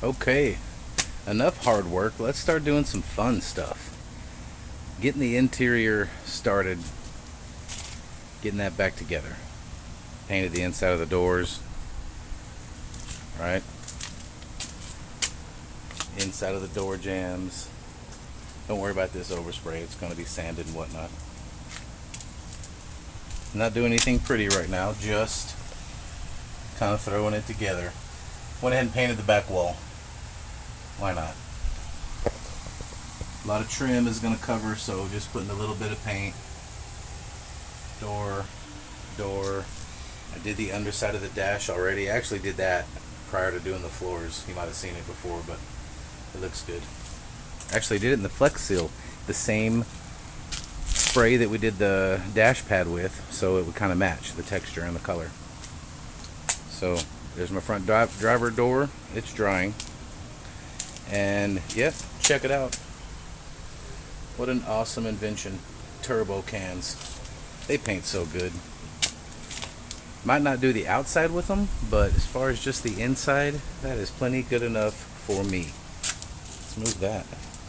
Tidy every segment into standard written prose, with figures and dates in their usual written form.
Okay, enough hard work. Let's start doing some fun stuff. Getting the interior started, getting that back together. Painted the inside of the doors, right? Inside of the door jambs. Don't worry about this overspray, it's going to be sanded and whatnot. Not doing anything pretty right now, just kind of throwing it together. Went ahead and painted the back wall. Why not? A lot of trim is going to cover, so just putting a little bit of paint. Door. I did the underside of the dash already. I actually did that prior to doing the floors. You might have seen it before, but it looks good. Actually did it in the Flex Seal, the same spray that we did the dash pad with, so it would kind of match the texture and the color. So there's my front driver door. It's drying. And yeah, check it out. What an awesome invention. Turbo cans. They paint so good. Might not do the outside with them, but as far as just the inside, that is plenty good enough for me. Let's move that.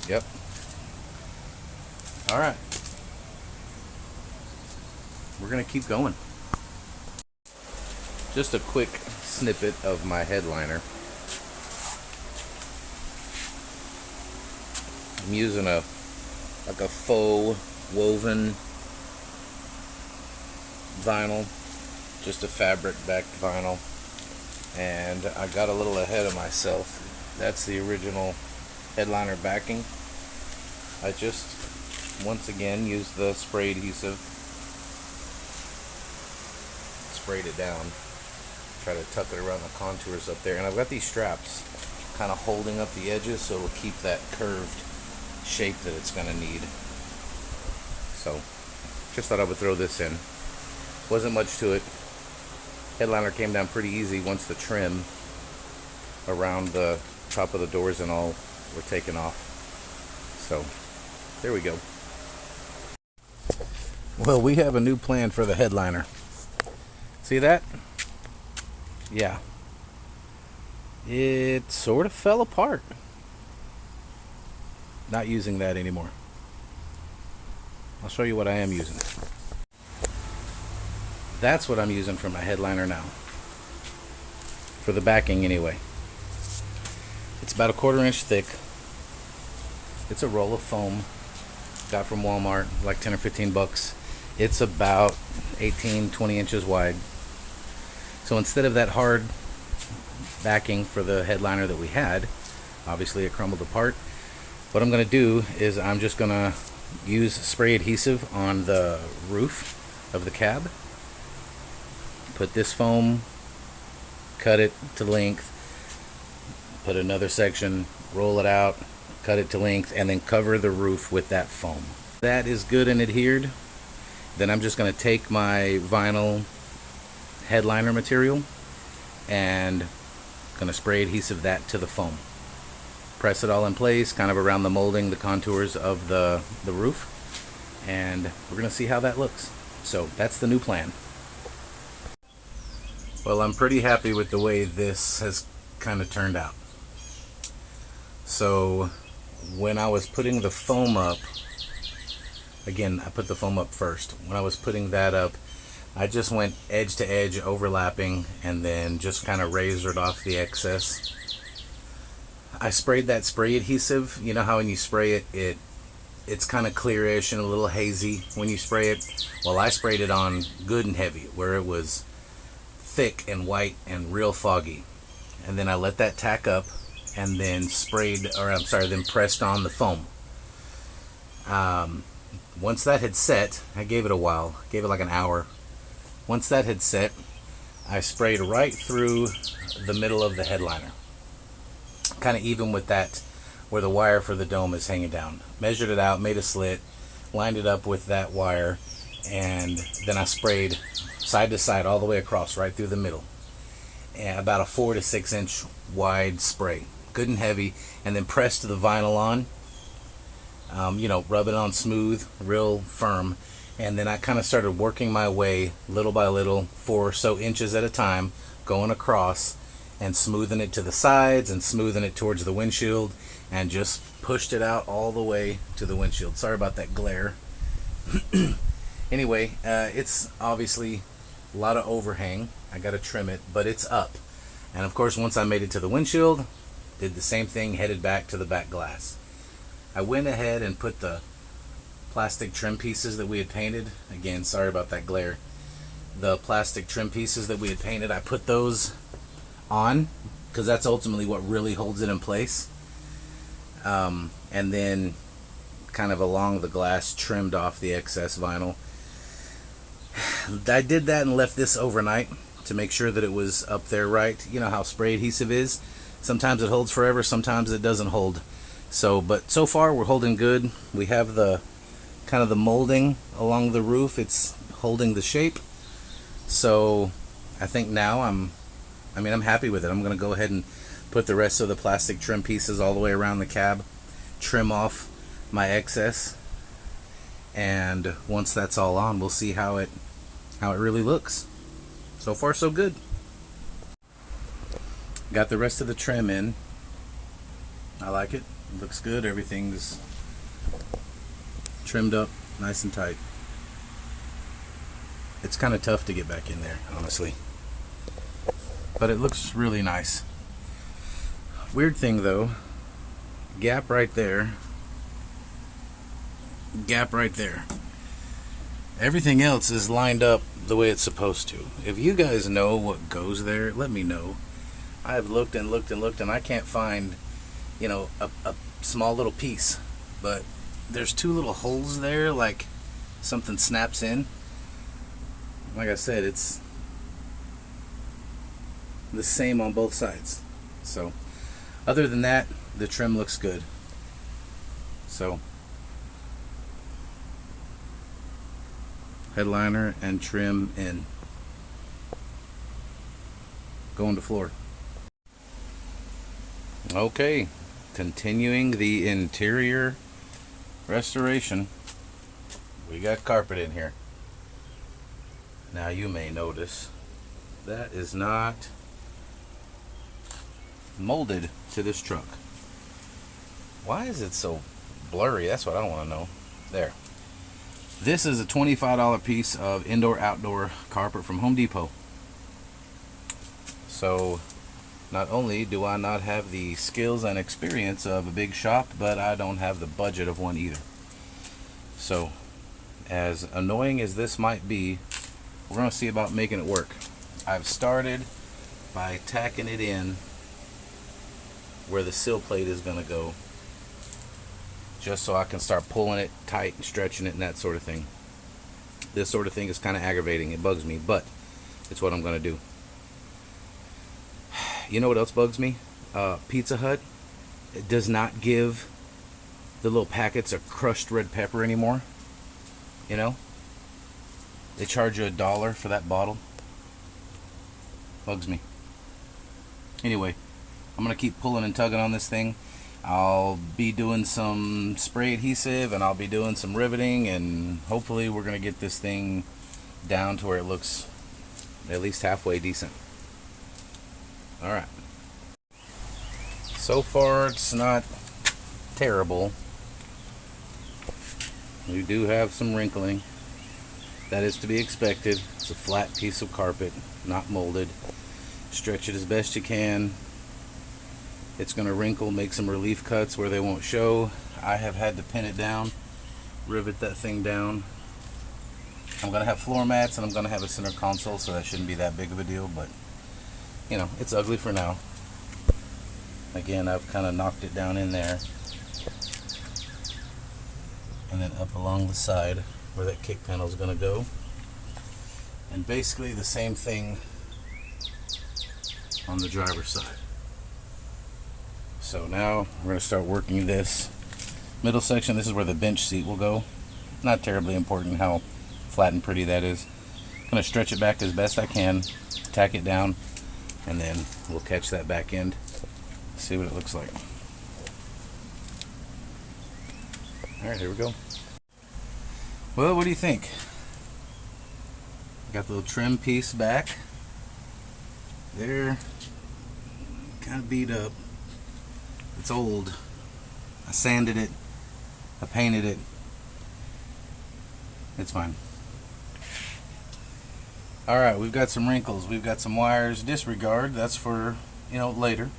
Yep. Alright. We're going to keep going. Just a quick snippet of my headliner. I'm using a faux woven vinyl, just a fabric backed vinyl, and I got a little ahead of myself. That's the original headliner backing. I just once again used the spray adhesive, sprayed it down, try to tuck it around the contours up there, and I've got these straps kind of holding up the edges so it'll keep that curved shape that it's going to need. So just thought I would throw this in. Wasn't much to it. Headliner came down pretty easy once the trim around the top of the doors and all were taken off. So there we go. Well, we have a new plan for the headliner. See that? Yeah, it sort of fell apart. Not using that anymore. I'll show you what I am using. That's what I'm using for my headliner now. For the backing anyway. It's about 1/4 inch thick. It's a roll of foam. Got from Walmart, like 10 or 15 bucks. It's about 18-20 inches wide. So instead of that hard backing for the headliner that we had, obviously it crumbled apart. What I'm going to do is I'm just going to use spray adhesive on the roof of the cab. Put this foam, cut it to length, put another section, roll it out, cut it to length, and then cover the roof with that foam. That is good and adhered. Then I'm just going to take my vinyl headliner material and going to spray adhesive that to the foam. Press it all in place, kind of around the molding, the contours of the roof, and we're going to see how that looks. So that's the new plan. Well, I'm pretty happy with the way this has kind of turned out. So when I was putting the foam up, again, I put the foam up first. When I was putting that up, I just went edge to edge, overlapping, and then just kind of razored off the excess. I sprayed that spray adhesive. You know how when you spray it, it's kind of clearish and a little hazy when you spray it. Well, I sprayed it on good and heavy, where it was thick and white and real foggy. And then I let that tack up and then then pressed on the foam. Once that had set, I gave it a while, gave it like an hour. Once that had set, I sprayed right through the middle of the headliner, kind of even with that where the wire for the dome is hanging down. Measured it out, made a slit, lined it up with that wire, and then I sprayed side to side all the way across, right through the middle. And about a 4 to 6 inch wide spray, good and heavy, and then pressed the vinyl on. Rub it on smooth, real firm, and then I kind of started working my way little by little, 4 or so inches at a time, going across, and smoothing it to the sides and smoothing it towards the windshield, and just pushed it out all the way to the windshield. Sorry about that glare. Anyway, it's obviously a lot of overhang. I gotta trim it, but it's up. And of course, once I made it to the windshield, did the same thing, headed back to the back glass. I went ahead and put the plastic trim pieces that we had painted, again, sorry about that glare, the plastic trim pieces that we had painted, I put those on because that's ultimately what really holds it in place. And then kind of along the glass trimmed off the excess vinyl. I did that and left this overnight to make sure that it was up there right. You know how spray adhesive is. Sometimes it holds forever, sometimes it doesn't hold. But so far we're holding good. We have the kind of the molding along the roof. It's holding the shape. So I think now I'm happy with it. I'm going to go ahead and put the rest of the plastic trim pieces all the way around the cab, trim off my excess, and once that's all on, we'll see how it really looks. So far so good. Got the rest of the trim in. I like it. It looks good. Everything's trimmed up nice and tight. It's kind of tough to get back in there, honestly, but it looks really nice. Weird thing though, gap right there, gap right there. Everything else is lined up the way it's supposed to. If you guys know what goes there, let me know. I've looked and looked and looked and I can't find, a small little piece, but there's two little holes there, like something snaps in. Like I said, it's the same on both sides. So other than that, the trim looks good. So headliner and trim in. Going to floor. Okay, continuing the interior restoration. We got carpet in here. Now you may notice that is not molded to this truck. Why is it so blurry? That's what I want to know. There. This is a $25 piece of indoor-outdoor carpet from Home Depot. So not only do I not have the skills and experience of a big shop, but I don't have the budget of one either. So as annoying as this might be, we're going to see about making it work. I've started by tacking it in where the sill plate is going to go, just so I can start pulling it tight and stretching it and that sort of thing. This sort of thing is kind of aggravating. It bugs me, but it's what I'm going to do. You know what else bugs me? Pizza Hut, it does not give the little packets of crushed red pepper anymore. You know? They charge you $1 for that bottle. Bugs me. Anyway, I'm going to keep pulling and tugging on this thing. I'll be doing some spray adhesive and I'll be doing some riveting, and hopefully we're going to get this thing down to where it looks at least halfway decent. Alright. So far it's not terrible. We do have some wrinkling. That is to be expected. It's a flat piece of carpet, not molded. Stretch it as best you can. It's going to wrinkle, make some relief cuts where they won't show. I have had to pin it down, rivet that thing down. I'm going to have floor mats and I'm going to have a center console, so that shouldn't be that big of a deal, but it's ugly for now. Again, I've kind of knocked it down in there. And then up along the side where that kick panel is going to go. And basically the same thing on the driver's side. So now we're going to start working this middle section. This is where the bench seat will go. Not terribly important how flat and pretty that is. I'm going to stretch it back as best I can, tack it down, and then we'll catch that back end, see what it looks like. Alright, here we go. Well, what do you think? Got the little trim piece back there. kind of beat up. It's old. I sanded it. I painted it. It's fine. Alright, we've got some wrinkles. We've got some wires. Disregard. That's for, later.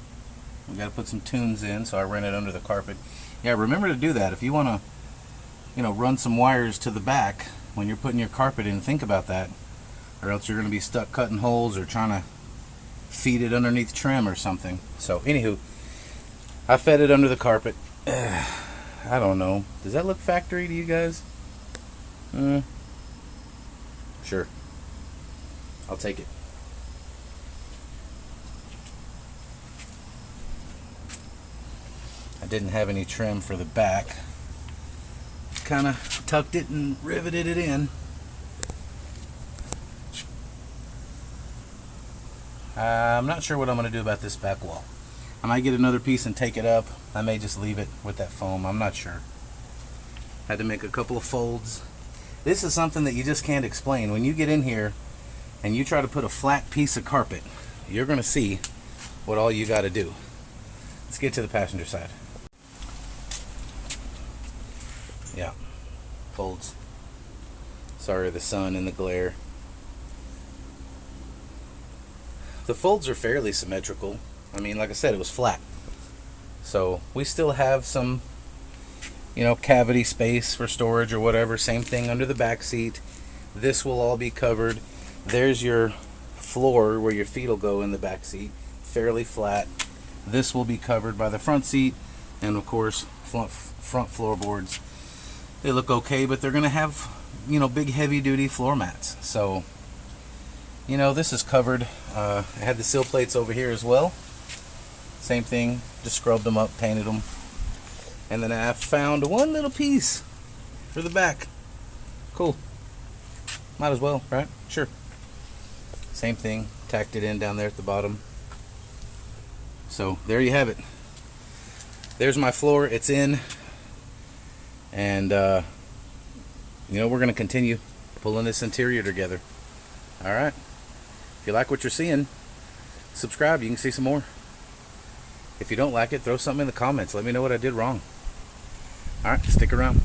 We've got to put some tunes in, so I ran it under the carpet. Yeah, remember to do that. If you want to, run some wires to the back when you're putting your carpet in, think about that. Or else you're going to be stuck cutting holes or trying to feed it underneath trim or something. So, anywho, I fed it under the carpet. I don't know. Does that look factory to you guys? Sure. I'll take it. I didn't have any trim for the back. Kind of tucked it and riveted it in. I'm not sure what I'm going to do about this back wall. I might get another piece and take it up. I may just leave it with that foam. I'm not sure. Had to make a couple of folds. This is something that you just can't explain. When you get in here and you try to put a flat piece of carpet, you're going to see what all you got to do. Let's get to the passenger side. Yeah, folds. Sorry, the sun and the glare. The folds are fairly symmetrical. I mean, like I said, it was flat. So we still have some, cavity space for storage or whatever. Same thing under the back seat. This will all be covered. There's your floor where your feet will go in the back seat. Fairly flat. This will be covered by the front seat. And of course, front floorboards. They look okay, but they're going to have, big heavy duty floor mats. So, this is covered. I had the sill plates over here as well. Same thing, just scrubbed them up, painted them. And then I found one little piece for the back. Cool. Might as well, right? Sure. Same thing, tacked it in down there at the bottom. So there you have it. There's my floor, it's in. And, we're going to continue pulling this interior together. Alright. If you like what you're seeing, subscribe. You can see some more. If you don't like it, throw something in the comments. Let me know what I did wrong. Alright, stick around.